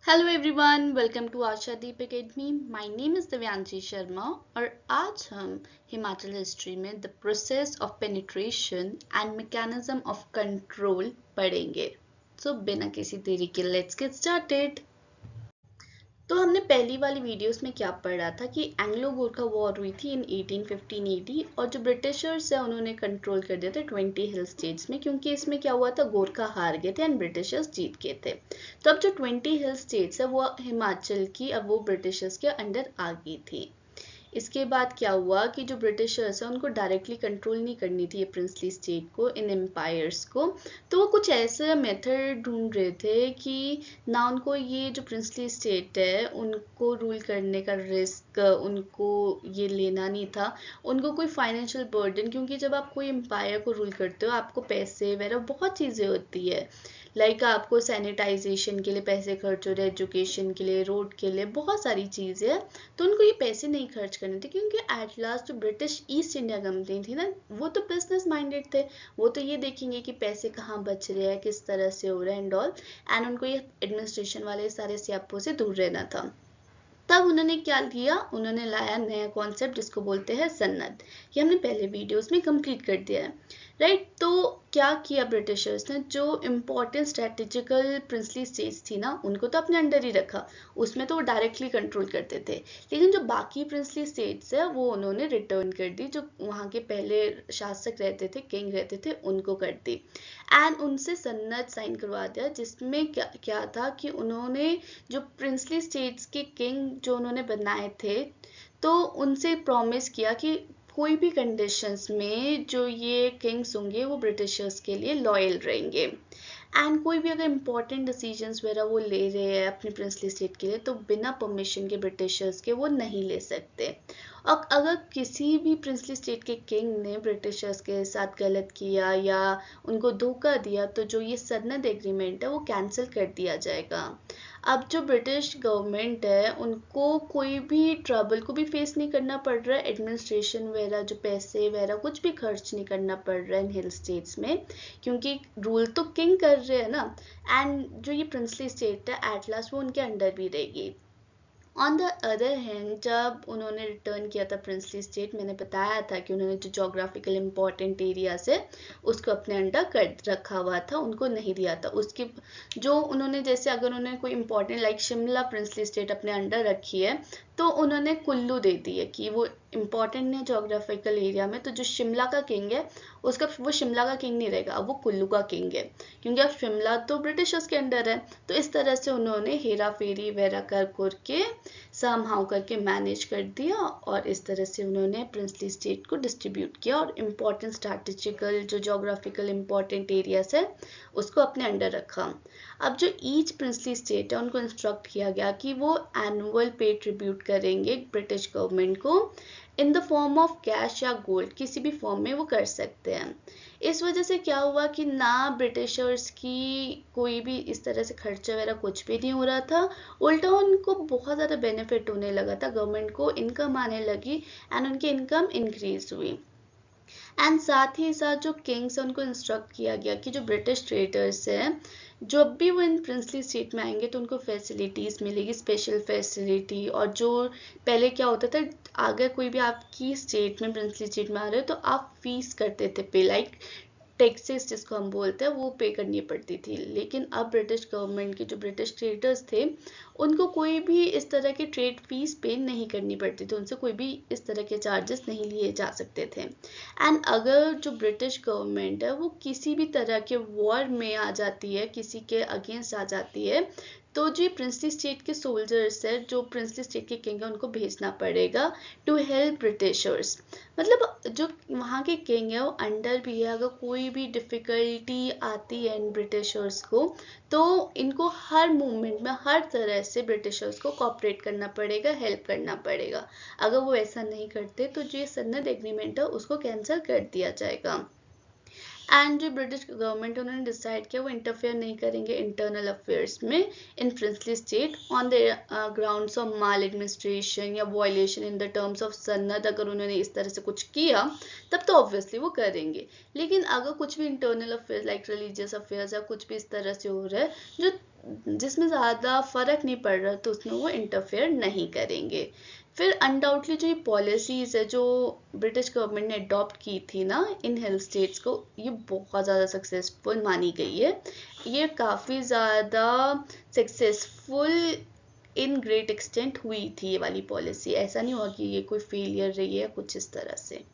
Hello everyone, welcome to Ashadeep Academy. My name is Divyanshi Sharma और आज हम हिमाचल हिस्ट्री में the process of penetration and mechanism of control पढ़ेंगे। So बिना किसी देरी के लेट्स गेट स्टार्टेड। तो हमने पहली वाली वीडियोस में क्या पढ़ा था कि एंग्लो गोरखा वॉर हुई थी इन 1815 AD और जो ब्रिटिशर्स है उन्होंने कंट्रोल कर दिया था 20 हिल स्टेट्स में, क्योंकि इसमें क्या हुआ था, गोरखा हार गए थे एंड ब्रिटिशर्स जीत गए थे। तो अब जो 20 हिल स्टेट्स है वो हिमाचल की, अब वो ब्रिटिशर्स के अंडर आ गई थी। इसके बाद क्या हुआ कि जो ब्रिटिशर्स हैं उनको डायरेक्टली कंट्रोल नहीं करनी थी ये प्रिंसली स्टेट को, इन एम्पायर्स को। तो वो कुछ ऐसे मेथड ढूंढ रहे थे कि ना उनको ये जो प्रिंसली स्टेट है उनको रूल करने का रिस्क उनको ये लेना नहीं था, उनको कोई फाइनेंशियल बर्डन, क्योंकि जब आप कोई एम्पायर को रूल करते हो आपको पैसे वगैरह बहुत चीज़ें होती है। आपको सैनिटाइजेशन के लिए पैसे खर्च हो रहे, एजुकेशन के लिए, रोड के लिए, बहुत सारी चीज़ें हैं। तो उनको ये पैसे नहीं खर्च करने थे, क्योंकि एट लास्ट जो ब्रिटिश ईस्ट इंडिया कंपनी थी ना, वो तो बिजनेस माइंडेड थे। वो तो ये देखेंगे कि पैसे कहाँ बच रहे हैं, किस तरह से हो रहा है एंड ऑल, एंड उनको ये एडमिनिस्ट्रेशन वाले सारे स्यापों से दूर रहना था। तब उन्होंने क्या किया, उन्होंने लाया नया कॉन्सेप्ट जिसको बोलते हैं सन्नत। ये हमने पहले वीडियोस में कंप्लीट कर दिया है, राइट। तो क्या किया ब्रिटिशर्स ने, जो इम्पोर्टेंट स्ट्रेटेजिकल प्रिंसली स्टेट्स थी ना उनको तो अपने अंडर ही रखा, उसमें तो वो डायरेक्टली कंट्रोल करते थे। लेकिन जो बाकी प्रिंसली स्टेट्स है वो उन्होंने रिटर्न कर दी, जो वहाँ के पहले शासक रहते थे, किंग रहते थे, उनको कर दी एंड उनसे सन्नत साइन करवा दिया। जिसमें क्या क्या था कि उन्होंने जो प्रिंसली स्टेट्स के किंग जो उन्होंने बनाए थे, तो उनसे प्रॉमिस किया कि कोई भी कंडीशंस में जो ये किंग्स होंगे वो ब्रिटिशर्स के लिए लॉयल रहेंगे एंड कोई भी अगर इम्पोर्टेंट डिसीजंस वगैरह वो ले रहे हैं अपनी प्रिंसली स्टेट के लिए तो बिना परमिशन के ब्रिटिशर्स के वो नहीं ले सकते। और अगर किसी भी प्रिंसली स्टेट के किंग ने ब्रिटिशर्स के साथ गलत किया या उनको धोखा दिया तो जो ये सनद एग्रीमेंट है वो कैंसिल कर दिया जाएगा। अब जो ब्रिटिश गवर्नमेंट है उनको कोई भी ट्रबल को भी फेस नहीं करना पड़ रहा है, एडमिनिस्ट्रेशन वगैरह जो पैसे वगैरह कुछ भी खर्च नहीं करना पड़ रहा है इन हिल स्टेट्स में, क्योंकि रूल तो किंग कर रहे हैं ना। एंड जो ये प्रिंसली स्टेट है एट लास्ट वो उनके अंडर भी रहेगी। ऑन द अदर हैंड जब उन्होंने रिटर्न किया था प्रिंसली स्टेट, मैंने बताया था कि उन्होंने जो जोग्राफिकल इम्पोर्टेंट एरियाज है उसको अपने अंडर कर रखा हुआ था, उनको नहीं दिया था। उसके जो उन्होंने, जैसे अगर उन्होंने कोई important like Shimla princely state अपने अंडर रखी है तो उन्होंने कुल्लू दे दी है कि वो इम्पोर्टेंट है जोग्राफिकल एरिया में, तो जो शिमला का किंग है उसका वो शिमला का किंग नहीं रहेगा, अब वो कुल्लू का किंग है, क्योंकि अब शिमला तो ब्रिटिशर्स के अंडर है। तो इस तरह से उन्होंने हेरा फेरी वगैरह कर के समहाउ करके मैनेज कर दिया और इस तरह से उन्होंने प्रिंसली स्टेट को डिस्ट्रीब्यूट किया और इम्पोर्टेंट स्ट्रैटेजिकल जो जोग्राफिकल इम्पोर्टेंट एरियाज है उसको अपने अंडर रखा। अब जो ईच प्रिंसली स्टेट है उनको इंस्ट्रक्ट किया गया कि वो एनुअल पे ट्रिब्यूट करेंगे ब्रिटिश गवर्नमेंट को in the form of cash या गोल्ड, किसी भी फॉर्म में वो कर सकते हैं। इस वजह से क्या हुआ कि ना ब्रिटिशर्स की कोई भी इस तरह से खर्चा वगैरह कुछ भी नहीं हो रहा था, उल्टा उनको बहुत ज़्यादा बेनिफिट होने लगा था, गवर्नमेंट को इनकम आने लगी एंड उनकी इनकम इंक्रीज हुई। एंड साथ ही साथ जो किंग्स हैं उनको इंस्ट्रक्ट किया गया कि जो ब्रिटिश ट्रेडर्स हैं जब भी वो इन प्रिंसली स्टेट में आएंगे तो उनको फैसिलिटीज़ मिलेगी, स्पेशल फैसिलिटी। और जो पहले क्या होता था, अगर कोई भी आपकी स्टेट में प्रिंसली स्टेट में आ रहे हो तो आप फीस करते थे पे, लाइक टैक्सेस जिसको हम बोलते हैं वो पे करनी पड़ती थी। लेकिन अब ब्रिटिश गवर्नमेंट के जो ब्रिटिश ट्रेडर्स थे उनको कोई भी इस तरह के ट्रेड फीस पे नहीं करनी पड़ती थी, उनसे कोई भी इस तरह के चार्जेस नहीं लिए जा सकते थे। एंड अगर जो ब्रिटिश गवर्नमेंट है वो किसी भी तरह के वॉर में आ जाती है, किसी के अगेंस्ट आ जाती है, तो जो प्रिंसली स्टेट के सोल्जर्स है, जो प्रिंसली स्टेट के किंग है, उनको भेजना पड़ेगा टू हेल्प ब्रिटिशर्स। मतलब जो वहाँ के किंग है वो अंडर भी है, अगर कोई भी डिफ़िकल्टी आती है इन ब्रिटिशर्स को तो इनको हर मूवमेंट में हर तरह से ब्रिटिशर्स को कोऑपरेट करना पड़ेगा, हेल्प करना पड़ेगा। अगर वो ऐसा नहीं करते तो जो ये सनद एग्रीमेंट है उसको कैंसिल कर दिया जाएगा। एंड जो ब्रिटिश गवर्नमेंट उन्होंने डिसाइड किया वो इंटरफेयर नहीं करेंगे इंटरनल अफेयर्स में in princely state on the grounds of maladministration या violation in the terms of sanad. अगर उन्होंने इस तरह से कुछ किया तब तो ऑब्वियसली वो करेंगे, लेकिन अगर कुछ भी internal affairs like religious affairs या कुछ भी इस तरह से हो रहा है जो जिसमें ज़्यादा फ़र्क नहीं पड़ रहा तो उसमें वो इंटरफेयर नहीं करेंगे। फिर अनडाउटली जो ये पॉलिसीज़ है जो ब्रिटिश गवर्नमेंट ने अडॉप्ट की थी ना इन हिल स्टेट्स को, ये बहुत ज़्यादा सक्सेसफुल मानी गई है। ये काफ़ी ज़्यादा सक्सेसफुल इन ग्रेट एक्सटेंट हुई थी ये वाली पॉलिसी। ऐसा नहीं हुआ कि ये कोई फेलियर रही है कुछ इस तरह से।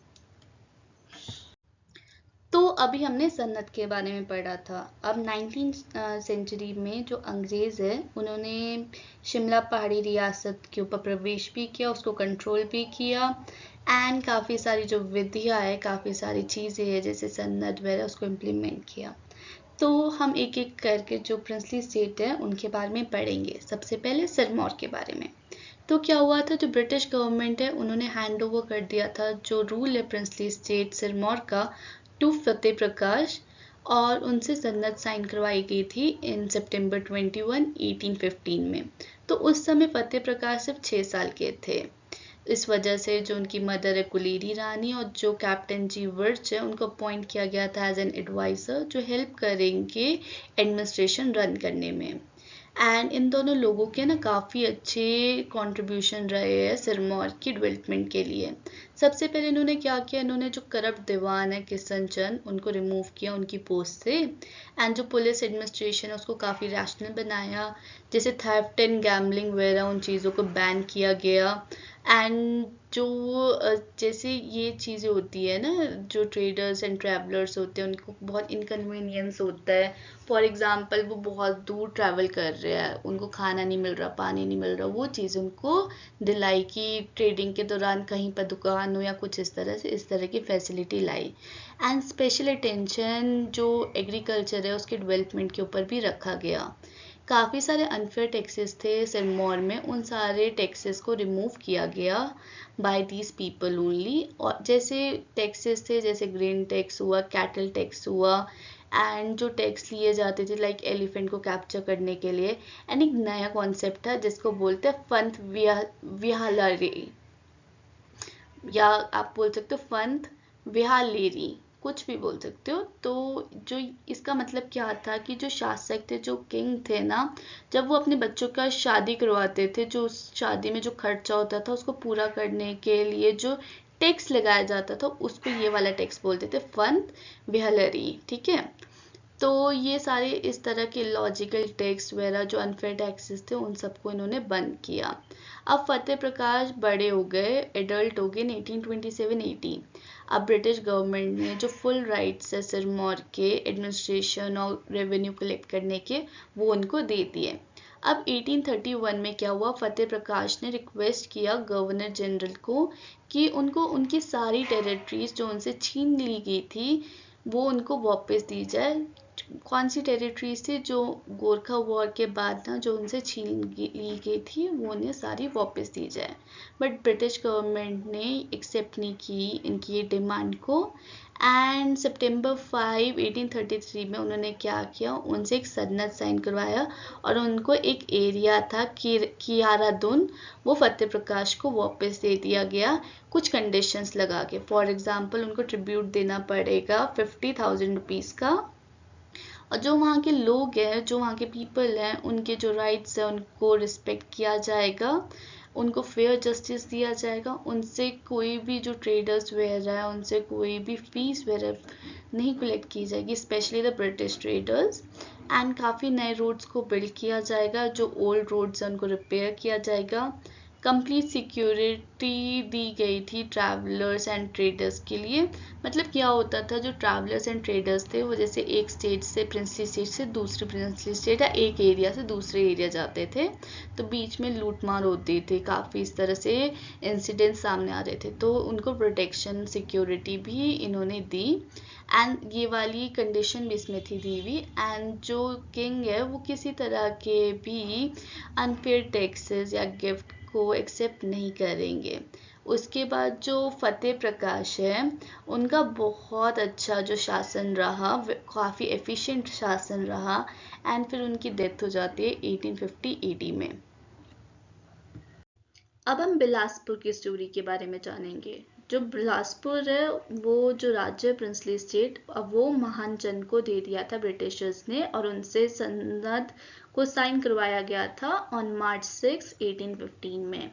तो अभी हमने सन्नत के बारे में पढ़ा था। अब 19th सेंचुरी में जो अंग्रेज़ है उन्होंने शिमला पहाड़ी रियासत के ऊपर प्रवेश भी किया, उसको कंट्रोल भी किया एंड काफ़ी सारी जो विधियाँ है, काफ़ी सारी चीज़ें हैं जैसे सन्नत वगैरह उसको इम्प्लीमेंट किया। तो हम एक एक करके जो प्रिंसली स्टेट है उनके बारे में पढ़ेंगे। सबसे पहले सिरमौर के बारे में। तो क्या हुआ था, जो ब्रिटिश गवर्नमेंट है उन्होंने हैंड ओवर कर दिया था जो रूल है प्रिंसली स्टेट सिरमौर का टू फतेह प्रकाश, और उनसे सन्नत साइन करवाई गई थी इन सितंबर 21, 1815 में। तो उस समय फतेह प्रकाश सिर्फ 6 साल के थे। इस वजह से जो उनकी मदर है कुलेरी रानी और जो कैप्टन जी विर्च है उनको अपॉइंट किया गया था एज एन एडवाइज़र जो हेल्प करेंगे एडमिनिस्ट्रेशन रन करने में। एंड इन दोनों लोगों के ना काफ़ी अच्छे कंट्रीब्यूशन रहे हैं सिरमौर की डेवलपमेंट के लिए। सबसे पहले इन्होंने क्या किया, इन्होंने जो करप्ट दीवान है किशन चंद उनको रिमूव किया उनकी पोस्ट से। एंड जो पुलिस एडमिनिस्ट्रेशन है उसको काफ़ी रैशनल बनाया, जैसे थेफ्ट एंड गैम्बलिंग वगैरह उन चीज़ों को बैन किया गया। एंड जो जैसे ये चीज़ें होती है ना, जो ट्रेडर्स एंड ट्रैवलर्स होते हैं उनको बहुत इनकन्वीनियंस होता है। फॉर एग्ज़ाम्पल वो बहुत दूर ट्रैवल कर रहे हैं, उनको खाना नहीं मिल रहा, पानी नहीं मिल रहा, वो चीज़ उनको दिलाई कि ट्रेडिंग के दौरान कहीं पर दुकान हो या कुछ इस तरह से, इस तरह की facility lie. And special attention जो एग्रीकल्चर है उसके डेवलपमेंट के ऊपर भी रखा गया। काफ़ी सारे अनफेयर टैक्सेस थे सिरमौर में, उन सारे टैक्सेस को रिमूव किया गया बाय दीज पीपल ओनली। और जैसे टैक्सेस थे जैसे ग्रेन टैक्स हुआ, कैटल टैक्स हुआ, एंड जो टैक्स लिए जाते थे लाइक एलिफेंट को कैप्चर करने के लिए। एंड एक नया कॉन्सेप्ट था जिसको बोलते हैं फंत विहालरी, या आप बोल सकते हो फंत विहालेरी, कुछ भी बोल सकते हो। तो जो इसका मतलब क्या था कि जो शासक थे, जो किंग थे ना, जब वो अपने बच्चों का शादी करवाते थे, जो उस शादी में जो खर्चा होता था उसको पूरा करने के लिए जो टैक्स लगाया जाता था उसको ये वाला टैक्स बोलते थे फंत विहालरी। ठीक है, तो ये सारे इस तरह के लॉजिकल टैक्स वगैरह जो अनफेयर टैक्सेस थे उन सबको इन्होंने बंद किया। अब फतेह प्रकाश बड़े हो गए, एडल्ट हो गए इन 1827-18। अब ब्रिटिश गवर्नमेंट ने जो फुल राइट्स है सिरमौर के एडमिनिस्ट्रेशन और रेवेन्यू कलेक्ट करने के वो उनको दे दिए। अब 1831 में क्या हुआ, फतेह प्रकाश ने रिक्वेस्ट किया गवर्नर जनरल को कि उनको उनकी सारी टेरिटरीज जो उनसे छीन ली गई थी वो उनको वापस दी जाए। कौन सी टेरिटरीज थी जो गोरखा वॉर के बाद ना जो उनसे छीन ली गई थी वो उन्हें सारी वापस दी जाए। बट ब्रिटिश गवर्नमेंट ने एक्सेप्ट नहीं की इनकी ये डिमांड को। एंड सितंबर 5, 1833 में उन्होंने क्या किया, उनसे एक सनद साइन करवाया और उनको एक एरिया था कियारादुन, वो फतेह प्रकाश को वापस दे दिया गया कुछ कंडीशंस लगा के। फॉर एग्जांपल उनको ट्रिब्यूट देना पड़ेगा 50,000 रुपीज़ का, और जो वहाँ के लोग हैं, जो वहाँ के पीपल हैं, उनके जो राइट्स हैं उनको रिस्पेक्ट किया जाएगा, उनको फेयर जस्टिस दिया जाएगा, उनसे कोई भी जो ट्रेडर्स वगैरह है उनसे कोई भी फीस वगैरह नहीं कलेक्ट की जाएगी, specially the British traders. And काफ़ी नए रोड्स को बिल्ड किया जाएगा, जो ओल्ड रोड्स हैं उनको रिपेयर किया जाएगा। कंप्लीट सिक्योरिटी दी गई थी ट्रैवलर्स एंड ट्रेडर्स के लिए। मतलब क्या होता था, जो ट्रैवलर्स एंड ट्रेडर्स थे वो जैसे एक स्टेट से प्रिंसली स्टेट से दूसरी प्रिंसली स्टेट या एक एरिया से दूसरे एरिया जाते थे, तो बीच में लूटमार होती थी, काफ़ी इस तरह से इंसिडेंट सामने आ रहे थे, तो उनको प्रोटेक्शन सिक्योरिटी भी इन्होंने दी। एंड ये वाली कंडीशन भी इसमें थी दी हुई। एंड जो किंग है वो किसी तरह के भी अनफेयर टैक्सेस या गिफ्ट को एक्सेप्ट नहीं करेंगे। उसके बाद जो फतेह प्रकाश है उनका बहुत अच्छा जो शासन रहा, काफ़ी एफिशिएंट शासन रहा। एंड फिर उनकी डेथ हो जाती है 1850-80 में। अब हम बिलासपुर की स्टोरी के बारे में जानेंगे। जो बिलासपुर है वो जो राज्य प्रिंसली स्टेट, अब वो महान चंद को दे दिया था ब्रिटिशर्स ने और उनसे सनद को साइन करवाया गया था ऑन March 6, 1815 में।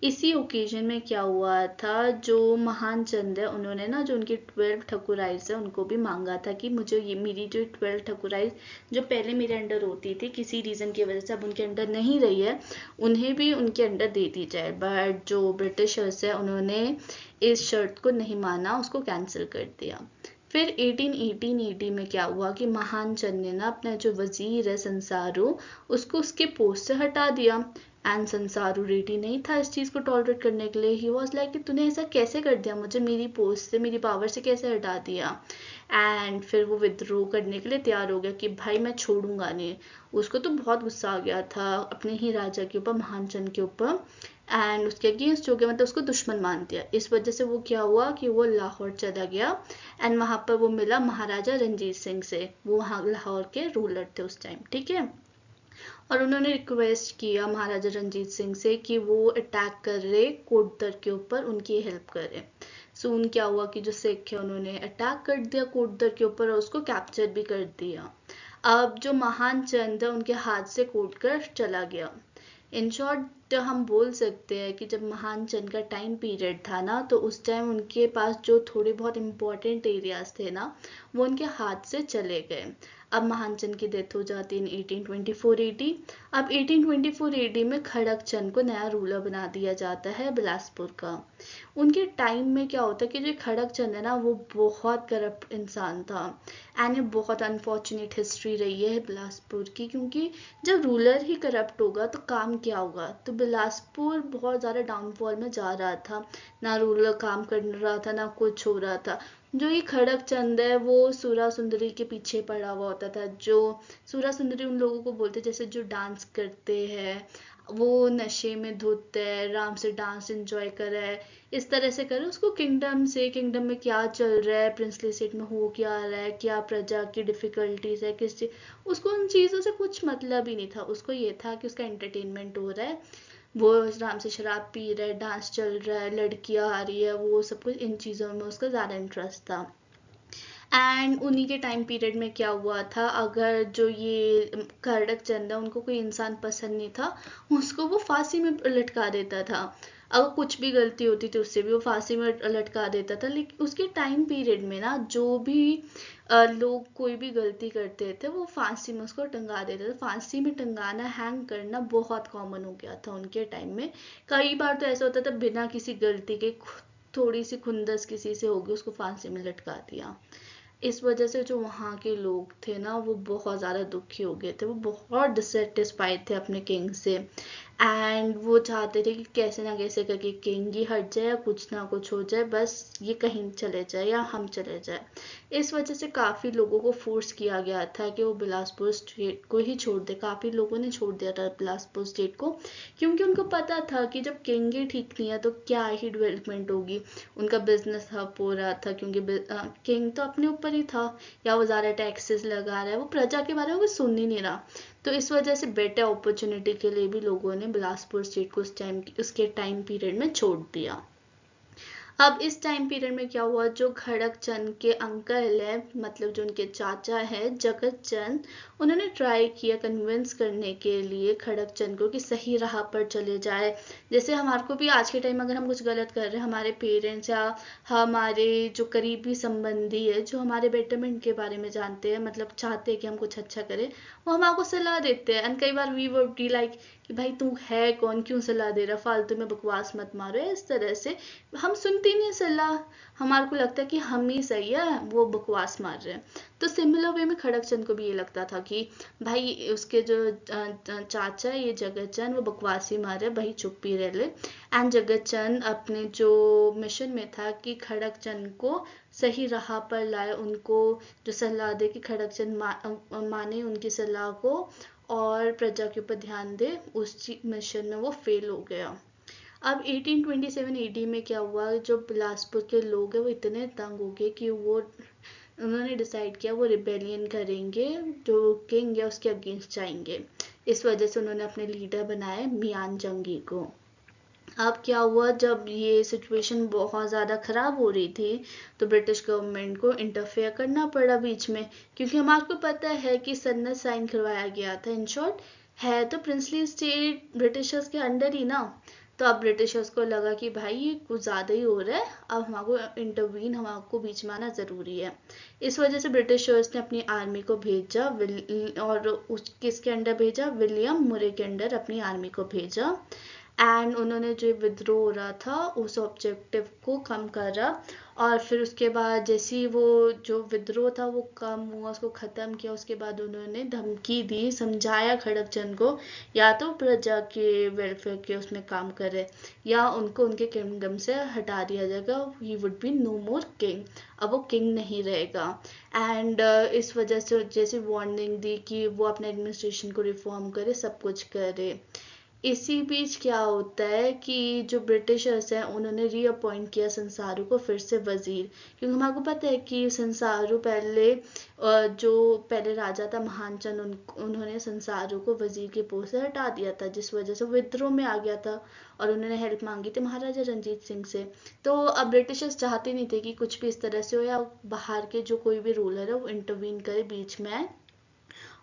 इसी ओकेजन में क्या हुआ था, जो महान चंद है उन्होंने ना जो उनकी 12 ठकुराइज है उनको भी मांगा था कि मुझे ये मेरी जो 12 ठकुराइज जो पहले मेरे अंडर होती थी, किसी रीज़न की वजह से अब उनके अंडर नहीं रही है, उन्हें भी उनके अंडर दे दी जाए। बट जो ब्रिटिशर्स है उन्होंने इस शर्त को नहीं माना, उसको कैंसिल कर दिया। फिर 1818 AD में क्या हुआ कि महान चंद ने ना अपना जो वजीर है संसारू, उसको उसके पोस्ट से हटा दिया। एंड संसारू रेडी नहीं था इस चीज़ को टॉलरेट करने के लिए। ही वॉज लाइक कि तूने ऐसा कैसे कर दिया, मुझे मेरी पोस्ट से मेरी पावर से कैसे हटा दिया। एंड फिर वो विद्रोह करने के लिए तैयार हो गया कि भाई मैं छोड़ूंगा नहीं। उसको तो बहुत गुस्सा आ गया था अपने ही राजा के ऊपर, महान चंद के ऊपर, एंड उसके अगेंस्ट हो गया, मतलब उसको दुश्मन मान दिया। इस वजह से वो क्या हुआ कि वो लाहौर चला गया एंड वहाँ पर वो मिला महाराजा रंजीत सिंह से। वो वहाँ लाहौर के रूलर थे उस टाइम, ठीक है। और उन्होंने रिक्वेस्ट किया महाराजा रंजीत सिंह से कि वो अटैक कर रहे कोटदर के ऊपर, उनकी हेल्प करें। सून क्या हुआ कि जो सिख है उन्होंने अटैक कर दिया कोटदर के ऊपर और उसको कैप्चर भी कर दिया। अब जो महान चंद है उनके हाथ से कोटकर चला गया। इन शॉर्ट हम बोल सकते हैं कि जब महान चंद का टाइम पीरियड था ना, तो उस टाइम उनके पास जो थोड़े बहुत इम्पोर्टेंट एरियाज थे ना, वो उनके हाथ से चले गए। अब महान चंद की डेथ हो जाती है इन 1824 AD। अब 1824 AD में खड़क चंद को नया रूलर बना दिया जाता है बिलासपुर का। उनके टाइम में क्या होता है कि जो खड़क चंद है ना, वो बहुत करप्ट इंसान था। एंड ये बहुत अनफॉर्चुनेट हिस्ट्री रही है बिलासपुर की, क्योंकि जब रूलर ही करप्ट होगा तो काम क्या होगा। तो बिलासपुर बहुत ज़्यादा डाउनफॉल में जा रहा था, ना रूलर काम कर रहा था ना कुछ हो रहा था। जो ये खड़क चंद है वो सूरा सुंदरी के पीछे पड़ा हुआ होता था। जो सूरा सुंदरी उन लोगों को बोलते जैसे जो डांस करते हैं, वो नशे में धुत है, आराम से डांस एंजॉय कर रहा है, इस तरह से करे। उसको किंगडम से, किंगडम में क्या चल रहा है, प्रिंसली सीट में हो क्या रहा है, क्या प्रजा की डिफिकल्टीज है, किस चीज, उसको उन चीज़ों से कुछ मतलब ही नहीं था। उसको ये था कि उसका एंटरटेनमेंट हो रहा है, वो आराम से शराब पी रहा है, डांस चल रहा है, लड़कियां आ रही है, वो सब कुछ इन चीज़ों में उसका ज़्यादा इंटरेस्ट था। एंड उन्हीं के टाइम पीरियड में क्या हुआ था, अगर जो ये खड़क चंद है उनको कोई इंसान पसंद नहीं था, उसको वो फांसी में लटका देता था। अगर कुछ भी गलती होती थी उससे भी वो फांसी में लटका देता था। लेकिन उसके टाइम पीरियड में ना जो भी लोग कोई भी गलती करते थे वो फांसी में उसको टंगा देते थे। फांसी में टंगाना, हैंग करना बहुत कॉमन हो गया था उनके टाइम में। कई बार तो ऐसा होता था बिना किसी गलती के, थोड़ी सी खुंदस किसी से होगी, उसको फांसी में लटका दिया। इस वजह से जो वहाँ के लोग थे ना, वो बहुत ज़्यादा दुखी हो गए थे, वो बहुत डिससेटिस्फाइड थे अपने किंग से। एंड वो चाहते थे कि कैसे ना कैसे करके किंग ही हट जाए या कुछ ना कुछ हो जाए, बस ये कहीं चले जाए या हम चले जाए। इस वजह से काफ़ी लोगों को फोर्स किया गया था कि वो बिलासपुर स्टेट को ही छोड़ दे। काफ़ी लोगों ने छोड़ दिया था बिलासपुर स्टेट को, क्योंकि उनको पता था कि जब किंग ही ठीक नहीं है तो क्या ही डेवलपमेंट होगी। उनका बिजनेस ठप हो रहा था, क्योंकि किंग तो अपने ऊपर ही था, या वो ज़्यादा टैक्सेस लगा रहा है, वो प्रजा के बारे में कुछ सुन ही नहीं रहा। तो इस वजह से बेटर अपॉर्चुनिटी के लिए भी लोगों ने बिलासपुर स्टेट को उसके टाइम पीरियड में छोड़ दिया। अब इस टाइम पीरियड में क्या हुआ, जो खड़क चंद के अंकल है, मतलब जो उनके चाचा है जगत चंद, उन्होंने ट्राई किया कन्विंस करने के लिए खड़क चंद को कि सही राह पर चले जाए। जैसे हमारे को भी आज के टाइम अगर हम कुछ गलत कर रहे हैं, हमारे पेरेंट्स या हमारे जो करीबी संबंधी है जो हमारे बेटरमेंट के बारे में जानते हैं, मतलब चाहते हैं कि हम कुछ अच्छा करें, वो हमको सलाह देते हैं। एंड कई बार वी वुड बी लाइक कि भाई तू है कौन, क्यों सलाह दे रहा, फालतू में बकवास मत मारो। इस तरह से हम सुनते नहीं सलाह, हमारे को लगता है कि हम ही सही है, वो बकवास मार रहे हैं। तो सिमिलर वे में खड़क चंद को भी ये लगता था कि भाई उसके जो चाचा है ये जगत चंद, वो बकवास ही मार रहे, भाई चुप ही रह ले। एंड जगत चंद अपने जो मिशन में था कि खड़क चंद को सही राह पर लाए, उनको जो सलाह दे कि खड़क चंद माने उनकी सलाह को और प्रजा के ऊपर ध्यान दे, उस मिशन में वो फेल हो गया। अब 1827 AD में क्या हुआ, जो बिलासपुर के लोग हैं वो इतने तंग हो गए कि वो उन्होंने डिसाइड किया वो रिबेलियन करेंगे, जो किंग है उसके अगेंस्ट जाएंगे। इस वजह से उन्होंने अपने लीडर बनाए मियान जंगी को। अब क्या हुआ, जब ये सिचुएशन बहुत ज़्यादा ख़राब हो रही थी तो ब्रिटिश गवर्नमेंट को इंटरफेयर करना पड़ा बीच में, क्योंकि हमारे को पता है कि सन्नत साइन करवाया गया था। इन शॉर्ट है तो प्रिंसली स्टेट ब्रिटिशर्स के अंडर ही ना। तो अब ब्रिटिशर्स को लगा कि भाई ये कुछ ज़्यादा ही हो रहा है, अब हमको इंटरवीन, हमको बीच में आना ज़रूरी है। इस वजह से ब्रिटिशर्स ने अपनी आर्मी को भेजा, और उस किसके अंडर भेजा, विलियम मुरे के अंडर अपनी आर्मी को भेजा। एंड उन्होंने जो विद्रोह हो रहा था उस ऑब्जेक्टिव को कम करा, और फिर उसके बाद जैसे ही वो जो विद्रोह था वो कम हुआ, उसको ख़त्म किया, उसके बाद उन्होंने धमकी दी, समझाया खड़गचंद को या तो प्रजा के वेलफेयर के उसमें काम करे या उनको उनके किंगडम से हटा दिया जाएगा, he would be no more king, अब वो किंग नहीं रहेगा। एंड इस वजह से जैसे वार्निंग दी कि वो अपने एडमिनिस्ट्रेशन को रिफॉर्म करे, सब कुछ करे। इसी बीच क्या होता है कि जो ब्रिटिशर्स हैं उन्होंने रीअपॉइंट किया संसारू को फिर से वजीर, क्योंकि हमको पता है कि संसारू पहले जो पहले राजा था महानचंद, उन्होंने संसारू को वजीर के पोस्ट से हटा दिया था, जिस वजह से विद्रोह में आ गया था और उन्होंने हेल्प मांगी थी महाराजा रंजीत सिंह से। तो अब ब्रिटिशर्स चाहते नहीं थे कि कुछ भी इस तरह से हो या बाहर के जो कोई भी रूलर है वो इंटरवीन करे बीच में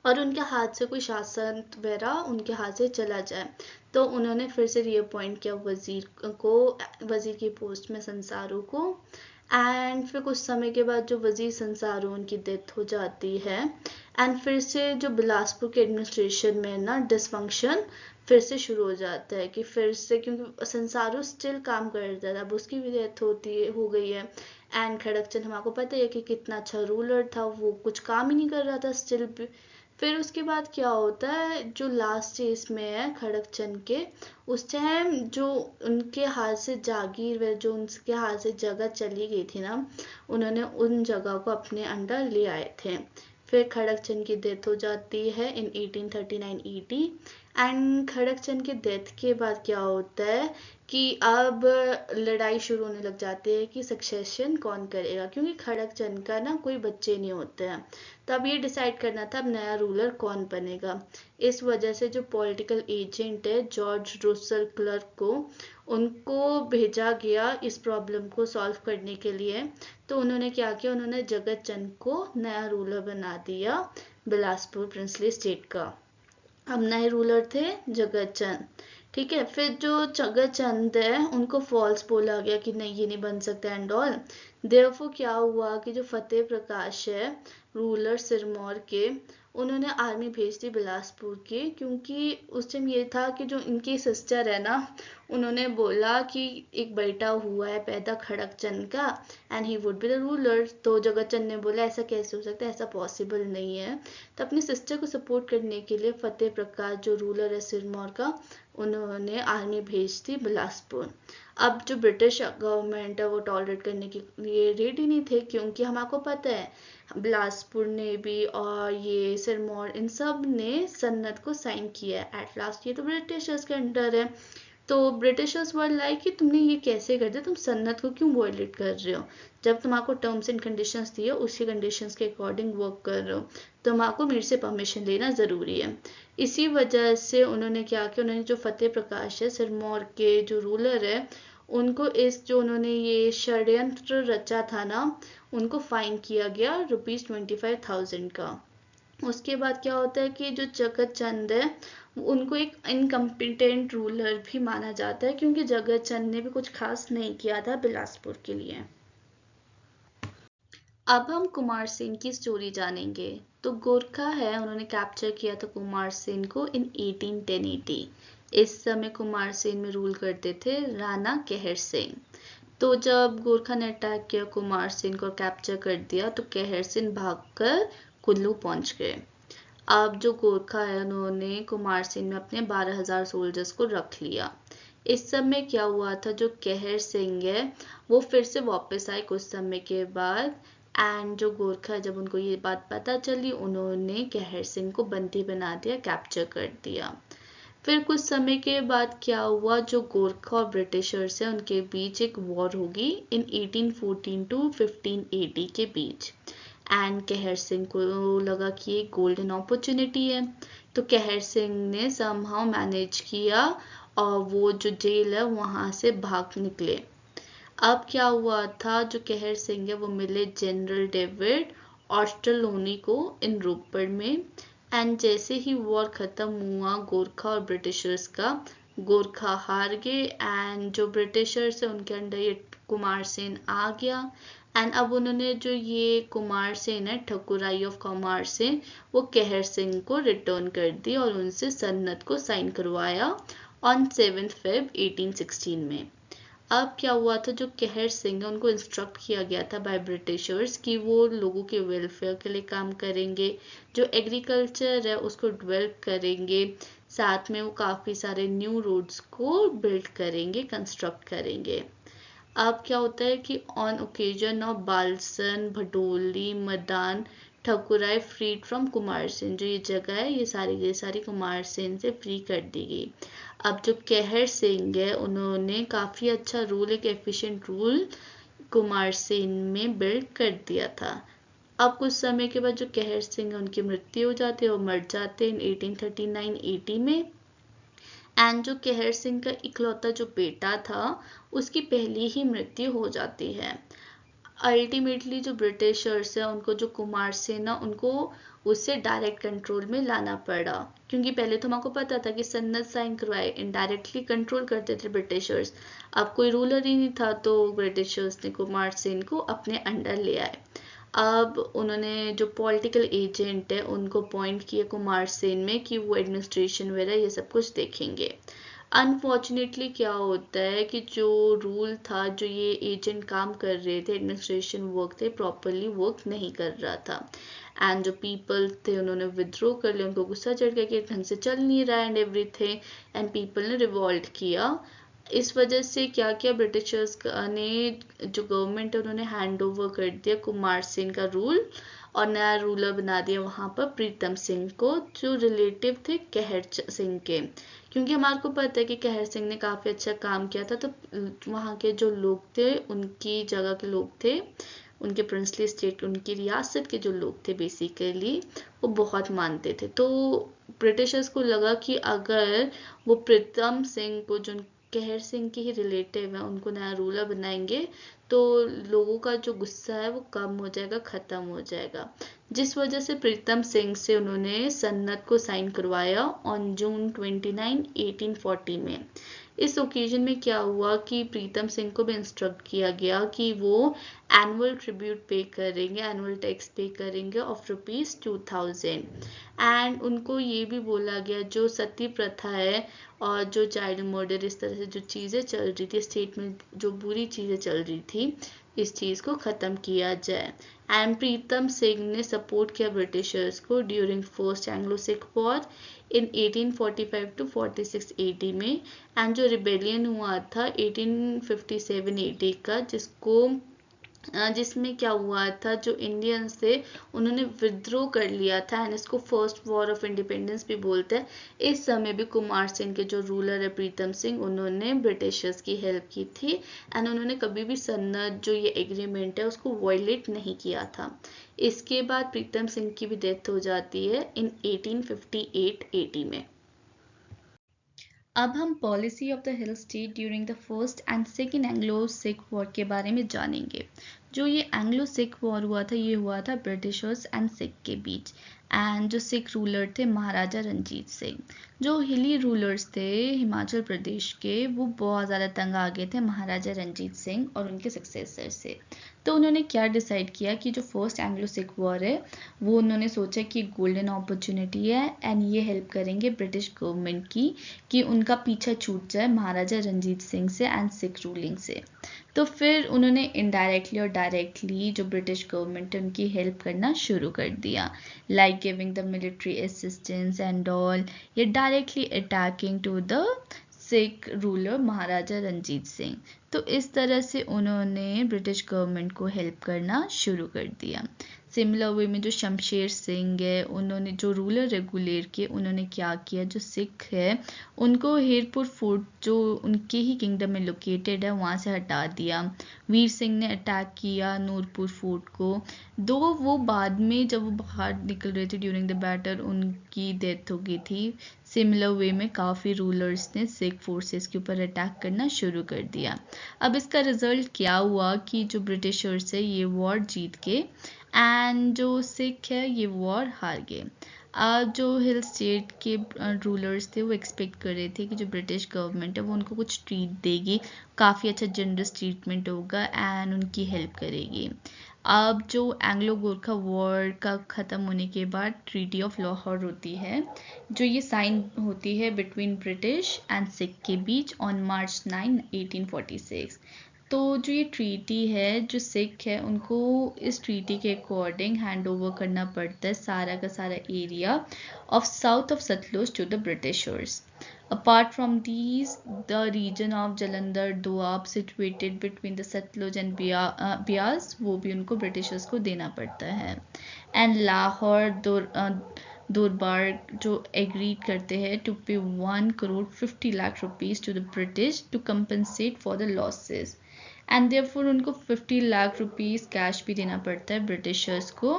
और उनके हाथ से कोई शासन वगैरह उनके हाथ से चला जाए। तो उन्होंने फिर से रीअपॉइंट किया वजीर को, वजीर की पोस्ट में संसारू को। एंड फिर कुछ समय के बाद जो वजीर संसारू, उनकी डेथ हो जाती है। एंड फिर से जो बिलासपुर के एडमिनिस्ट्रेशन में ना डिसफंक्शन फिर से शुरू हो जाता है कि फिर से, क्योंकि संसारू स्टिल काम करता था, अब उसकी भी डेथ हो गई है। एंड खड़गचंद हमको पता है कि कितना अच्छा रूलर था, वो कुछ काम ही नहीं कर रहा था स्टिल। फिर उसके बाद क्या होता है, जो लास्ट स्टेज में है खड़गचंद के, उस टाइम जो उनके हाथ से जागीर व जो उनके हाथ से जगह चली गई थी ना, उन्होंने उन जगह को अपने अंडर ले आए थे। फिर खड़गचंद की डेथ हो जाती है इन 1839 ईडी। एंड खड़गचंद की डेथ के बाद क्या होता है कि अब लड़ाई शुरू होने लग जाती है कि सक्सेशन कौन करेगा, क्योंकि खड़गचंद का ना कोई बच्चे नहीं होते हैं। तब ये डिसाइड करना था अब नया रूलर कौन बनेगा। इस वजह से जो पॉलिटिकल एजेंट है जॉर्ज रुसल क्लर्क को, उनको भेजा गया इस प्रॉब्लम को सॉल्व करने के लिए। तो उन्होंने क्या किया, उन्होंने जगत चंद को नया रूलर बना दिया बिलासपुर प्रिंसली स्टेट का। अब नए रूलर थे जगत चंद। ठीक है, फिर जो जगत चंद है उनको फॉल्स बोला गया कि नहीं ये नहीं बन सकता एंड ऑल। देयरफॉर क्या हुआ कि जो फतेह प्रकाश है रूलर सिरमौर के, उन्होंने आर्मी भेज दी बिलासपुर की, क्योंकि उस टाइम ये था कि जो इनकी सिस्टर है ना, उन्होंने बोला कि एक बेटा हुआ है पैदा खड़गचंद का and he would be the ruler. तो जगत चंद ने बोला ऐसा कैसे हो सकता है, ऐसा पॉसिबल नहीं है। तो अपनी सिस्टर को सपोर्ट करने के लिए फतेह प्रकाश जो रूलर है सिरमौर का, उन्होंने आर्मी भेज दी बिलासपुर। अब जो ब्रिटिश गवर्नमेंट है वो टॉलरेट करने के लिए रेडी नहीं थे, क्योंकि हमको पता है बिलासपुर ने भी और ये सिरमौर इन सब ने सन्नत को साइन किया है। एट लास्ट ये तो ब्रिटिशर्स के अंडर है। तो ब्रिटिशर्स वर लाइक कि तुमने ये कैसे कर दिया, तुम सन्नत को क्यों वायलेट कर रहे हो, जब तुमको टर्म्स एंड कंडीशंस दिए उसी कंडीशंस के अकॉर्डिंग वर्क कर रहे हो, तुमको मेरे से परमिशन लेना ज़रूरी है। इसी वजह से उन्होंने क्या किया, उन्होंने जो फतेह प्रकाश है सिरमौर के जो रूलर है, उनको इस जो उन्होंने ये षड्यंत्र रचा था ना, उनको फाइन किया गया ₹25,000 का। उसके बाद क्या होता है कि जो जगत चंद है उनको एक इनकम्पिटेंट रूलर भी माना जाता है, क्योंकि जगत चंद ने भी कुछ खास नहीं किया था बिलासपुर के लिए। अब हम कुमार सेन की स्टोरी जानेंगे। तो गोरखा है, उन्होंने कैप्चर किया था कुमार सेन को इन 1880। इस समय कुमार सेन में रूल करते थे राणा कहर सिंह। तो जब गोरखा ने अटैक किया कुमार सेन को कैप्चर कर दिया, तो कहर सिंह भागकर कुल्लू पहुंच गए। अब जो गोरखा है उन्होंने कुमार सेन में अपने 12,000 सोल्जर्स को रख लिया। इस समय क्या हुआ था, जो कहर सिंह है वो फिर से वापस आए कुछ समय के बाद। एंड जो गोरखा जब उनको ये बात पता चली, उन्होंने कहर सिंह को बंदी बना दिया, कैप्चर कर दिया। फिर कुछ समय के बाद क्या हुआ, जो गोरखा और ब्रिटिशर्स हैं उनके बीच एक वॉर होगी इन 1814 टू 15 AD के बीच। एंड कहर सिंह को लगा कि ये गोल्डन अपॉर्चुनिटी है, तो कहर सिंह ने समहाउ मैनेज किया और वो जो जेल है वहाँ से भाग निकले। अब क्या हुआ था, जो कहर सिंह है वो मिले जनरल डेविड ऑस्ट्रलोनी को इन रोपड़ में। एंड जैसे ही वॉर ख़त्म हुआ गोरखा और ब्रिटिशर्स का, गोरखा हार गए एंड जो ब्रिटिशर्स है उनके अंडर ये कुमार सेन आ गया। एंड अब उन्होंने जो ये कुमार सेन है, ठकुराई ऑफ कुमार सेन, वो कहर सिंह को रिटर्न कर दी और उनसे सन्नत को साइन करवाया ऑन 7 Feb 1816 में। अब क्या हुआ था, जो कहर सिंह है उनको इंस्ट्रक्ट किया गया था बाय ब्रिटिशर्स कि वो लोगों के वेलफेयर के लिए काम करेंगे, जो एग्रीकल्चर है उसको डेवलप करेंगे, साथ में वो काफ़ी सारे न्यू रोड्स को बिल्ड करेंगे, कंस्ट्रक्ट करेंगे। अब क्या होता है कि on occasion of Balsan, Bhatoli, Madan, Thakurai freed from Kumar Sen, जो ये जगह है ये सारी कुमार सेन से फ्री कर दी गई। अब जो कहर सिंह है उन्होंने काफ़ी अच्छा रूल, एक एफिशिएंट रूल कुमार सेन में बिल्ड कर दिया था। अब कुछ समय के बाद जो कहर सिंह है उनकी मृत्यु हो जाती है, वो मर जाते हैं 1839-80 में। एंड जो कहर सिंह का इकलौता जो बेटा था उसकी पहली ही मृत्यु हो जाती है। अल्टीमेटली जो ब्रिटिशर्स है उनको जो कुमार सेन है उनको उससे डायरेक्ट कंट्रोल में लाना पड़ा, क्योंकि पहले तो हमको पता था कि सन्नत साइन करवाए इनडायरेक्टली कंट्रोल करते थे ब्रिटिशर्स। अब कोई रूलर ही नहीं था तो ब्रिटिशर्स ने कुमार सेन को अपने अंडर ले आए। अब उन्होंने जो पॉलिटिकल एजेंट है उनको अपॉइंट किया कुमार सेन में कि वो एडमिनिस्ट्रेशन वगैरह ये सब कुछ देखेंगे। अनफॉर्चुनेटली क्या होता है कि जो रूल था, जो ये एजेंट काम कर रहे थे, एडमिनिस्ट्रेशन वर्क थे, प्रॉपरली वर्क नहीं कर रहा था। एंड जो पीपल थे उन्होंने विद्रोह कर लिया, उनको गुस्सा चढ़ गया कि ढंग से चल नहीं रहा एंड एवरीथिंग, एंड पीपल ने रिवॉल्ट किया। इस वजह से क्या किया ब्रिटिशर्स ने, जो गवर्नमेंट है उन्होंने हैंड ओवर कर दिया कुमार सेन का रूल और नया रूलर बना दिया वहाँ पर प्रीतम सिंह को, जो रिलेटिव थे कहर सिंह के। क्योंकि हमारे को पता है कि कहर सिंह ने काफ़ी अच्छा काम किया था, तो वहाँ के जो लोग थे, उनकी जगह के लोग थे, उनके प्रिंसली स्टेट, उनकी रियासत के जो लोग थे बेसिकली, वो बहुत मानते थे। तो ब्रिटिशर्स को लगा कि अगर वो प्रीतम सिंह को, जो कहर सिंह के ही रिलेटिव है, उनको नया रूलर बनाएंगे तो लोगों का जो गुस्सा है वो कम हो जाएगा, ख़त्म हो जाएगा। जिस वजह से प्रीतम सिंह से उन्होंने सन्नत को साइन करवाया ऑन June 29, 1840 में। इस ओकेजन में क्या हुआ कि प्रीतम सिंह को भी इंस्ट्रक्ट किया गया कि वो एनुअल ट्रिब्यूट पे करेंगे, एनुअल टैक्स पे करेंगे ऑफ ₹2000। एंड उनको ये भी बोला गया जो सती प्रथा है और जो चाइल्ड मर्डर, इस तरह से जो चीज़ें चल रही थी स्टेट में, जो बुरी चीज़ें चल रही थी, इस चीज़ को ख़त्म किया जाए। एंड प्रीतम सिंह ने सपोर्ट किया ब्रिटिशर्स को during first Anglo Sikh war in 1845 to 46 AD में। एंड जो रिबेलियन हुआ था 1857 AD का, जिसमें क्या हुआ था, जो इंडियंस थे उन्होंने विद्रोह कर लिया था एंड इसको फर्स्ट वॉर ऑफ इंडिपेंडेंस भी बोलते हैं। इस समय भी कुमार सिंह के जो रूलर है प्रीतम सिंह, उन्होंने ब्रिटिशर्स की हेल्प की थी एंड उन्होंने कभी भी सन्नत, जो ये एग्रीमेंट है, उसको वायलेट नहीं किया था। इसके बाद प्रीतम सिंह की भी डेथ हो जाती है इन 1858 AD में। अब हम policy of the hill state during the first and second Anglo Sikh war के बारे में जानेंगे। जो ये एंग्लो सिख वॉर हुआ था, ये हुआ था ब्रिटिशर्स एंड सिख के बीच। एंड जो सिख रूलर थे महाराजा रंजीत सिंह। जो हिली रूलर्स थे हिमाचल प्रदेश के, वो बहुत ज़्यादा तंग आ गए थे महाराजा रंजीत सिंह और उनके सक्सेसर से। तो उन्होंने क्या डिसाइड किया कि जो फर्स्ट एंग्लो सिख वॉर है वो उन्होंने सोचा कि गोल्डन अपॉर्चुनिटी है एंड ये हेल्प करेंगे ब्रिटिश गवर्नमेंट की कि उनका पीछा छूट जाए महाराजा रंजीत सिंह से एंड सिख रूलिंग से। तो फिर उन्होंने इनडायरेक्टली और डायरेक्टली जो ब्रिटिश गवर्नमेंट है उनकी हेल्प करना शुरू कर दिया, like giving the military assistance and all, या directly attacking to the Sikh ruler Maharaja Ranjit Singh. तो इस तरह से उन्होंने ब्रिटिश गवर्नमेंट को हेल्प करना शुरू कर दिया। सिमिलर वे में जो शमशेर सिंह है, उन्होंने जो रूलर रेगुलेर के, उन्होंने क्या किया, जो सिख है उनको हीरपुर फोर्ट जो उनके ही किंगडम में लोकेटेड है वहाँ से हटा दिया। वीर सिंह ने अटैक किया नूरपुर फोर्ट को, दो वो बाद में जब वो बाहर निकल रहे थे ड्यूरिंग द बैटल उनकी डेथ हो गई थी। सिमिलर वे में काफ़ी रूलर्स ने सिख फोर्सेस के ऊपर अटैक करना शुरू कर दिया। अब इसका रिजल्ट क्या हुआ कि जो ब्रिटिशर्स है ये वॉर जीत के एंड जो सिख है ये वॉर हार गए। जो हिल स्टेट के रूलर्स थे वो एक्सपेक्ट कर रहे थे कि जो ब्रिटिश गवर्नमेंट है वो उनको कुछ ट्रीट देगी, काफ़ी अच्छा जनरस ट्रीटमेंट होगा एंड उनकी हेल्प करेगी। अब जो एंग्लो गोरखा वॉर का ख़त्म होने के बाद ट्रीटी ऑफ लाहौर होती है, जो ये साइन होती है बिटवीन ब्रिटिश एंड सिख के बीच ऑन मार्च 9 1846। तो जो ये ट्रीटी है, जो सिख है उनको इस ट्रीटी के अकॉर्डिंग हैंड ओवर करना पड़ता है सारा का सारा area of south of Sutlej to the Britishers. Apart from these, the region of Jalandhar Doab situated between the Satluj and Bias वो भी उनको ब्रिटिशर्स को देना पड़ता है। एंड लाहौर दरबार जो एग्रीड करते हैं टू पे 1 crore 50 lakh rupees to the British to compensate for the losses, and therefore उनको 50 लाख रुपीस कैश भी देना पड़ता है ब्रिटिशर्स को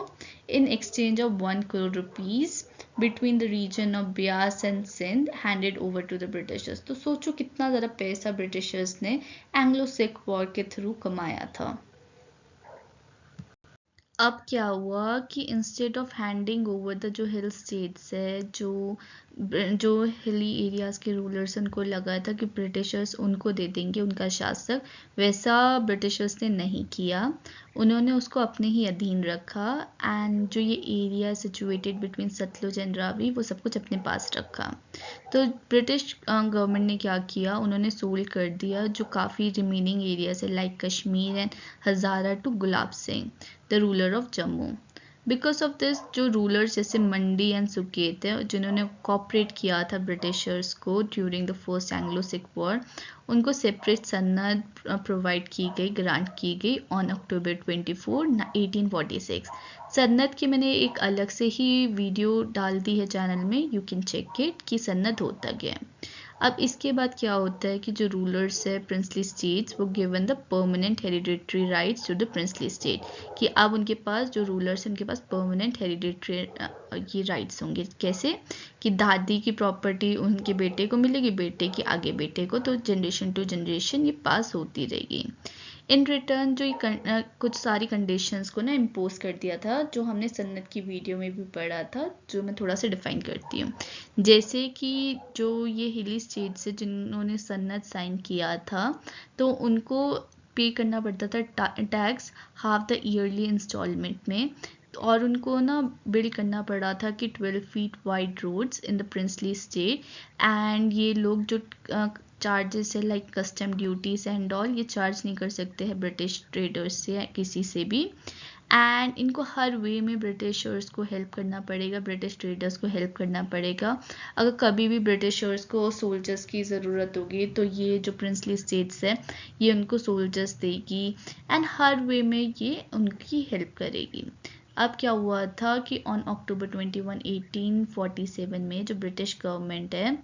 in exchange of 1 crore rupees between the region of Beas and Sindh handed over to the Britishers. तो सोचो कितना ज़्यादा पैसा ब्रिटिशर्स ने एंग्लो सिख वॉर के थ्रू कमाया था। अब क्या हुआ कि instead of handing over the जो हिल स्टेट्स है, जो हिली एरियाज़ के रूलर्स, उनको लगा था कि ब्रिटिशर्स उनको दे देंगे उनका शासक, वैसा ब्रिटिशर्स ने नहीं किया। उन्होंने उसको अपने ही अधीन रखा एंड जो ये area situated between Sutlej and Ravi वो सब कुछ अपने पास रखा। तो ब्रिटिश गवर्नमेंट ने क्या किया, उन्होंने सोल कर दिया जो काफ़ी रिमेनिंग एरियाज है like Kashmir and Hazara to Gulab Singh the ruler of Jammu. Because of this जो रूलर्स जैसे मंडी एंड सुकेत है जिन्होंने कॉपरेट किया था ब्रिटिशर्स को during the first Anglo Sikh war, उनको सेपरेट सन्नत प्रोवाइड की गई, ग्रांट की गई ऑन अक्टूबर 24 1846। सन्नत की मैंने एक अलग से ही वीडियो डाल दी है चैनल में, यू कैन चेक इट कि सन्नत होता क्या है। अब इसके बाद क्या होता है कि जो रूलर्स है प्रिंसली स्टेट्स वो given the permanent hereditary rights to the princely state, कि अब उनके पास जो रूलर्स हैं उनके पास परमानेंट हेरिडिटरी ये राइट्स होंगे। कैसे कि दादी की प्रॉपर्टी उनके बेटे को मिलेगी, बेटे की आगे बेटे को, तो जनरेशन टू जनरेशन ये पास होती रहेगी। इन रिटर्न जो ये कुछ सारी कंडीशंस को ना इम्पोज कर दिया था जो हमने सन्नत की वीडियो में भी पढ़ा था, जो मैं थोड़ा सा डिफाइन करती हूँ। जैसे कि जो ये हिली स्टेट्स है जिन्होंने सन्नत साइन किया था तो उनको पे करना पड़ता था tax half the yearly instalment में, और उनको ना बिल्ड करना पड़ा था कि 12 feet wide roads in the princely state, and ये लोग जो चार्जेस है like custom duties and all ये चार्ज नहीं कर सकते हैं ब्रिटिश ट्रेडर्स से या किसी से भी, एंड इनको हर वे में ब्रिटिशर्स को हेल्प करना पड़ेगा, ब्रिटिश ट्रेडर्स को हेल्प करना पड़ेगा। अगर कभी भी ब्रिटिशर्स को सोल्जर्स की ज़रूरत होगी तो ये जो प्रिंसली स्टेट्स है ये उनको सोल्जर्स देगी एंड हर वे में ये उनकी हेल्प करेगी। अब क्या हुआ था कि ऑन अक्टूबर 21 1847 में जो ब्रिटिश गवर्नमेंट है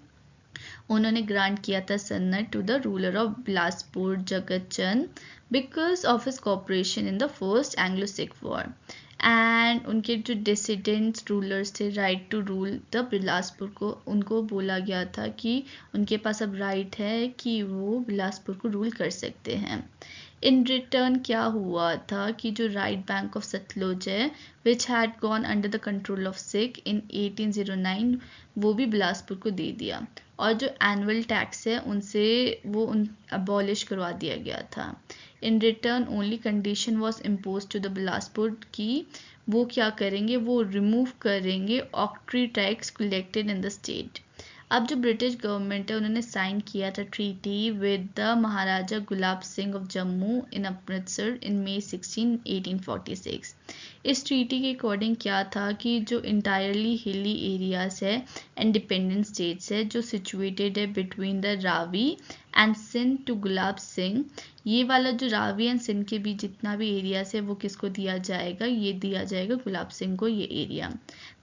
उन्होंने ग्रांट किया था sanad to the ruler of Bilaspur Jagat Chand because of his cooperation in the first Anglo Sikh war, and उनके जो डिसिडेंट्स रूलर्स थे right to rule the Bilaspur को उनको बोला गया था कि उनके पास अब राइट है कि वो बिलासपुर को रूल कर सकते हैं। इन रिटर्न क्या हुआ था कि जो राइट बैंक ऑफ सतलुज है which had gone under the control of Sikh in 1809 वो भी बिलासपुर को दे दिया, और जो एनुअल टैक्स है उनसे वो अबॉलिश करवा दिया गया था। In return only condition was impose to the Bilaspur की वो क्या करेंगे, वो रिमूव करेंगे octroi tax collected in the state. अब जो ब्रिटिश गवर्नमेंट है उन्होंने साइन किया था treaty with the Maharaja Gulab Singh of Jammu in Amritsar in May 16 1846। इस ट्रीटी के अकॉर्डिंग क्या था कि जो इंटायरली हिली एरियाज है इंडिपेंडेंट स्टेट्स है जो सिचुएटेड है between the Ravi and Sindh to Gulab Singh, ये वाला जो रावी एंड सिंध के बीच जितना भी एरियाज है वो किसको दिया जाएगा, ये दिया जाएगा गुलाब सिंह को ये area.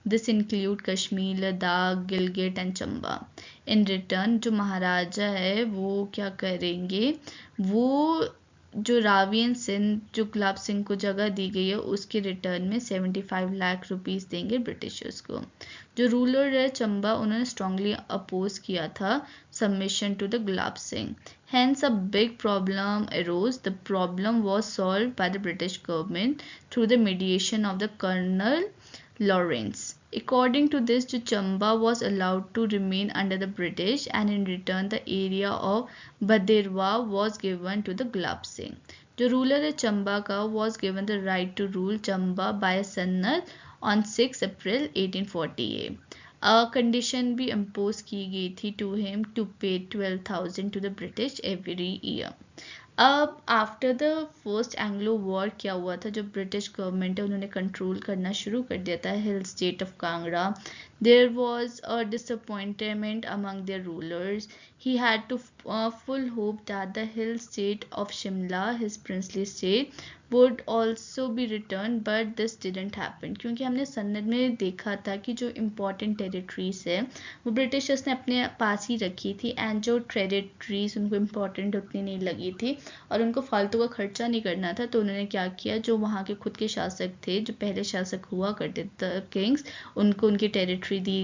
This include Kashmir, Ladakh, Gilgit and Chamba. In return जो महाराजा है वो क्या करेंगे, वो जो रावी एंड सिंध जो गुलाब सिंह को जगह दी गई है उसके रिटर्न में 75 लाख रुपीस देंगे ब्रिटिशर्स को। जो रूलर है चंबा उन्होंने स्ट्रांगली अपोज किया था submission to the Gulab Singh, hence a big problem arose. The problem was solved by the British government through the mediation of the Colonel Lawrence. According to this, जो Chamba was allowed to remain under the British, and in return the area of Bhaderwah was given to the Gulab Singh. जो ruler है Chamba का was given the right to rule Chamba by Sannad on 6 April 1848. A condition भी impose की गई थी to him to pay 12,000 to the British every year. अब after the first Anglo war क्या हुआ था, जो ब्रिटिश गवर्नमेंट है उन्होंने कंट्रोल करना शुरू कर दिया था hill state of Kangra. There was a disappointment among their rulers. He had to full hope that the hill state of Shimla, his princely state, would also be returned, but this didn't happen. क्योंकि हमने सन्नद में देखा था कि जो important territories है वो Britishers ने अपने पास ही रखी थी, एंड जो टेरिटरीज उनको इम्पोर्टेंट उतनी नहीं लगी थी और उनको फालतू का खर्चा नहीं करना था, तो उन्होंने क्या किया, जो वहाँ के खुद के शासक थे, जो पहले शासक हुआ करते थे किंग्स, उनको उनकी टेरिटरी दी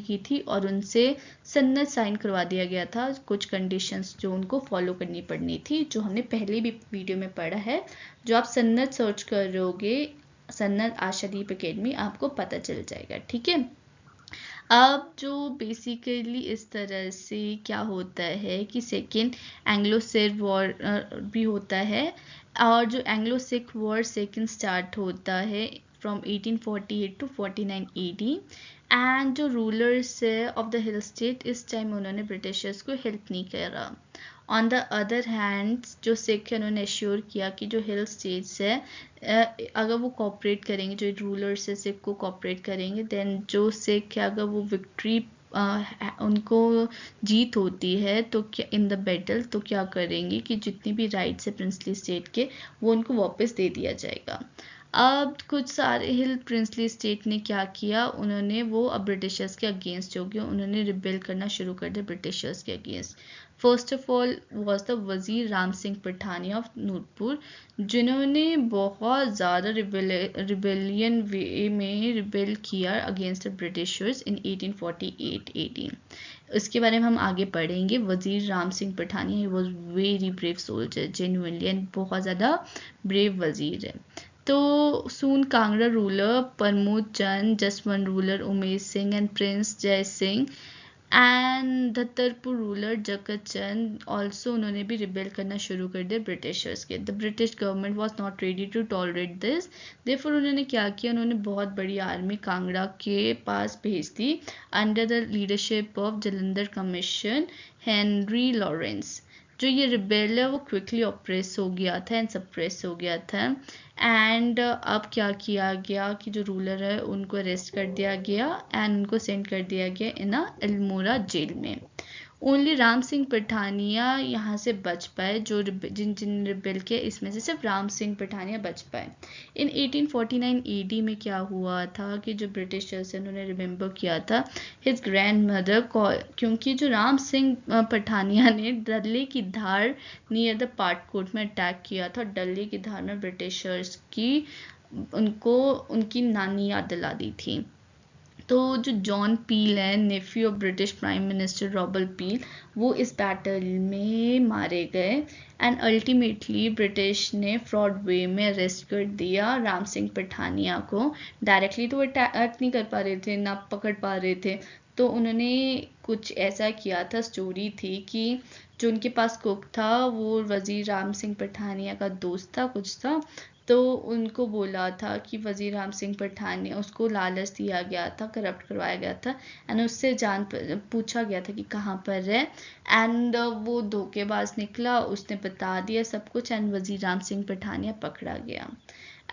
गई थी और उनसे सन्नद साइन करवा दिया गया था. कुछ कंडीशंस जो उनको फॉलो करनी पड़नी थी, जो हमने पहले भी वीडियो में पढ़ा है. जो आप सन्नद सर्च करोगे, सन्नद आशादीप एकेडमी, आपको पता चल जाएगा. ठीक है. अब जो बेसिकली इस तरह से क्या होता है कि सेकेंड एंग्लो सिख वॉर भी होता है, और जो Anglo Sikh war second start होता है फ्रॉम 1848 to 49 AD. एंड जो रूलर्स है ऑफ द हिल स्टेट, इस टाइम उन्होंने ब्रिटिशर्स को हेल्प नहीं करा. ऑन द अदर हैंड जो सिख है उन्होंने एश्योर किया कि जो हिल स्टेट्स है अगर वो कॉपरेट करेंगे, जो रूलर्स है सिख को कॉपरेट करेंगे, देन जो सिख है अगर वो विक्ट्री उनको जीत होती है तो क्या इन द बैटल, तो क्या करेंगे कि जितनी भी राइट्स है प्रिंसली स्टेट के वो उनको वापस दे दिया जाएगा. अब कुछ सारे हिल प्रिंसली स्टेट ने क्या किया, उन्होंने वो अब ब्रिटिशर्स के अगेंस्ट हो गया, उन्होंने रिबेल करना शुरू कर दिया ब्रिटिशर्स के against. First of all was the Wazir Ram Singh Pathania of Nurpur, जिन्होंने बहुत ज़्यादा रिबेलियन वे में रिबेल किया against the Britishers in 1848 AD. इसके बारे में हम आगे पढ़ेंगे. Wazir Ram Singh Pathania, he was very brave soldier, genuinely, and बहुत ज़्यादा ब्रेव वजीर है. तो soon Kangra ruler Pramod Chand, Jaswant ruler Umesh Singh and prince Jai Singh, and दत्तरपुर ruler जगत चंद ऑल्सो, उन्होंने भी रिबेल करना शुरू कर दिया ब्रिटिशर्स के. The British government was not ready to tolerate this. Therefore उन्होंने क्या किया, उन्होंने बहुत बड़ी आर्मी कांगड़ा के पास भेज दी under the leadership of Jalandhar commission Henry Lawrence. जो ये रिबेल है वो क्विकली ऑप्रेस हो गया था एंड सप्रेस हो गया था. एंड अब क्या किया गया कि जो रूलर है उनको अरेस्ट कर दिया गया एंड उनको सेंड कर दिया गया इन अल्मोड़ा जेल में. ओनली राम सिंह पठानिया यहाँ से बच पाए, जो जिन रिबेल के इसमें से सिर्फ राम सिंह पठानिया बच पाए. इन 1849 AD में क्या हुआ था कि जो ब्रिटिशर्स उन्होंने रिमेंबर किया था हिज ग्रैंड मदर, क्योंकि जो राम सिंह पठानिया ने डल्ले की धार नियर द पाटकोट में अटैक किया था. डल्ले की धार में ब्रिटिशर्स की उनको उनकी नानी याद दिला दी थी. तो जो जॉन पील है, Neiphiu of British prime minister Robert पील, वो इस बैटल में मारे गए एंड अल्टीमेटली ब्रिटिश ने फ्रॉड वे में अरेस्ट कर दिया राम सिंह पठानिया को. डायरेक्टली तो अटैक नहीं कर पा रहे थे, ना पकड़ पा रहे थे, तो उन्होंने कुछ ऐसा किया था, स्टोरी थी कि जो उनके पास कुक था वो वजीर राम सिंह पठानिया का दोस्त था, कुछ था, तो उनको बोला था कि वजीर राम सिंह पठानिया, उसको लालच दिया गया था, करप्ट करवाया गया था एंड उससे पूछा गया था कि कहाँ पर है, एंड वो धोखेबाज निकला, उसने बता दिया सब कुछ एंड वजीर राम सिंह पठानिया पकड़ा गया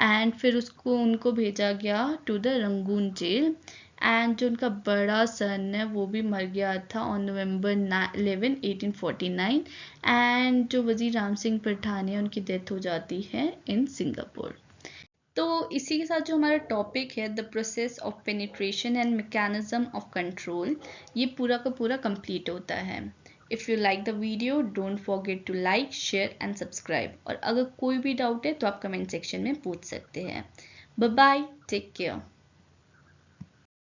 एंड फिर उनको भेजा गया to the Rangoon jail. And जो उनका बड़ा सन है वो भी मर गया था ऑन नवंबर 11, 1849. एंड जो वजीर राम सिंह पठानिया, उनकी डेथ हो जाती है इन सिंगापुर. तो इसी के साथ जो हमारा टॉपिक है the process of penetration and mechanism of control, ये पूरा का पूरा कंप्लीट होता है. If you like the video don't forget to like, share and subscribe. और अगर कोई भी डाउट है तो आप कमेंट सेक्शन में पूछ सकते हैं. Bye bye, take care.